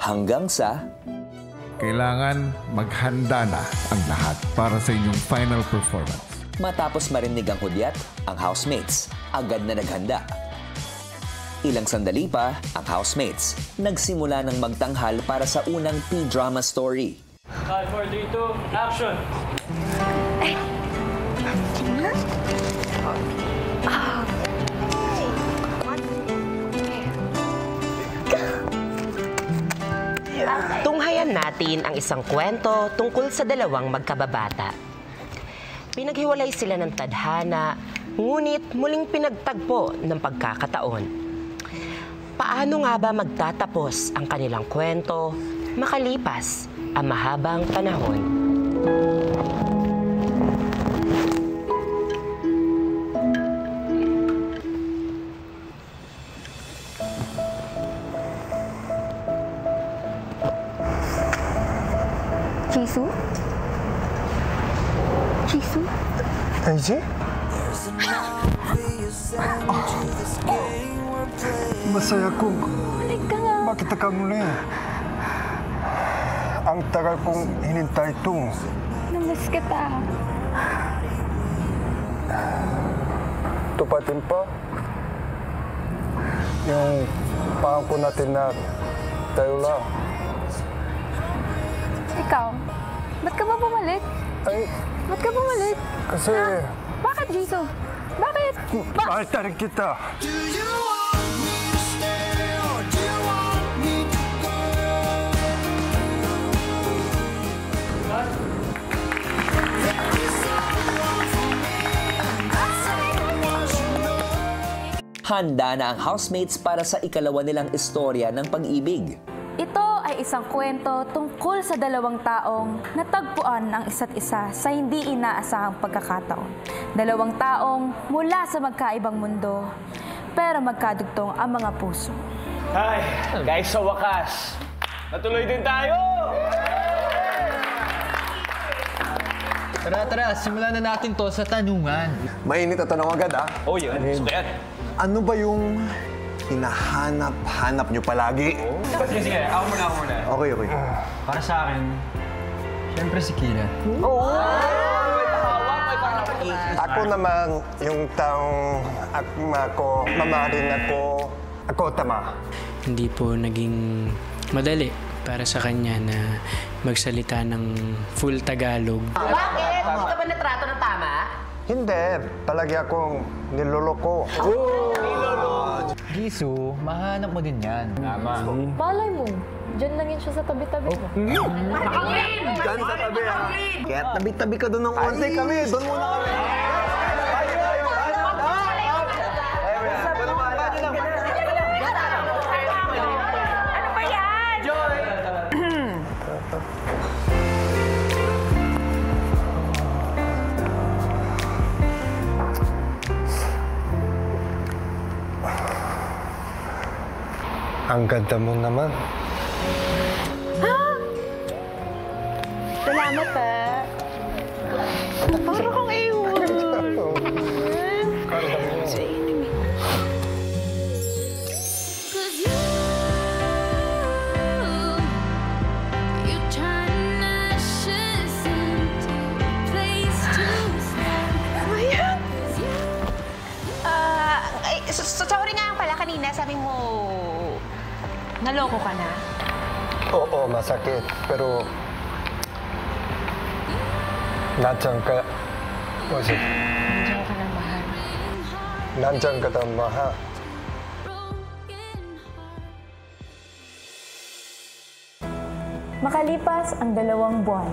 Hanggang sa... Kailangan maghanda na ang lahat para sa inyong final performance. Matapos marinig ang hudyat, ang housemates agad na naghanda. Ilang sandali pa, ang housemates nagsimula ng magtanghal para sa unang P-drama story. 5, 4, 3, 2, action! Tunghayan natin ang isang kwento tungkol sa dalawang magkababata. Pinaghiwalay sila ng tadhana, ngunit muling pinagtagpo ng pagkakataon. Paano nga ba magtatapos ang kanilang kwento makalipas ang mahabang panahon? Jisoo? Jisoo? Daisy? Masaya kong Balik ka nga. makita ka muli. Ang tagal kong hinintay ito. Namiss kita. Tupatin pa yung pangako natin na tayo lang. Ikaw, ba't ka ba bumalik? Ay, Ba't ka bumalik? kasi Bakit, Jisoo? Bakit? mahal na rin kita. Handa na ang housemates para sa ikalawa nilang istorya ng pag-ibig. Ito ay isang kwento tungkol sa dalawang taong natagpuan ang isa't isa sa hindi inaasahang pagkakataon. Dalawang taong mula sa magkaibang mundo, pero magkadugtong ang mga puso. Hi! Guys, sa wakas, natuloy din tayo! Tara, simulan na natin to sa tanungan. Mainit na tanong agad, ah. Oh, yun. Gusto ko yan. Ano ba yung hinahanap-hanap nyo palagi? Sige. Ako muna. Okay. Para sa akin, syempre si Kira. Ako naman yung taong akma ko, mamahalin ako tama. Hindi po naging madali para sa kanya na magsalita ng full Tagalog. Bakit? Hindi ka ba natrato ng tama? Hindi, palagi akong niloloko. Jisoo, mahanap mo din yan. Tama. Malay mo. Diyan lang yun siya sa tabi-tabi mo. Diyan sa tabi, ah. Kaya tabi-tabi ka doon ng onte kami. Doon muna kami. Ano ba yan? Ang ganda mo naman. Salamat, pa. Parang kang ewan. Sorry nga pala kanina, sabi mo, naloko ka na? Oo, masakit. Pero nandiyan ka. Nandiyan ka na, mahal. Nandiyan ka na, mahal. Makalipas ang 2 buwan.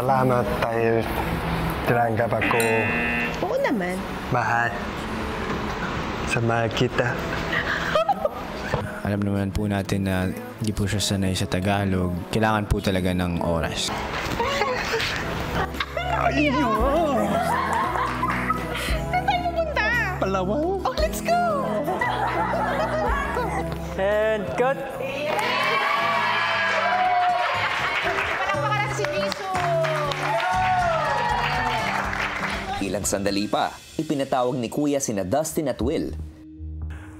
Salamat dahil tinanggap ako. Oo naman. Mahal. Sa mahal kita. Alam naman po natin na hindi po siya sanay sa Tagalog. Kailangan po talaga ng oras. Palawan? Oh, let's go! And cut! Palakpakan si Jisoo! Ilang sandali pa, ipinatawag ni Kuya sina Dustin at Will.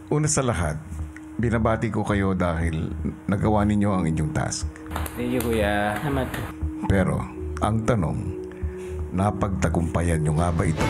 Una sa lahat, binabati ko kayo dahil nagawa ninyo ang inyong task. Thank you, Kuya. Salamat po. Pero, ang tanong, napagtagumpayan nyo nga ba ito?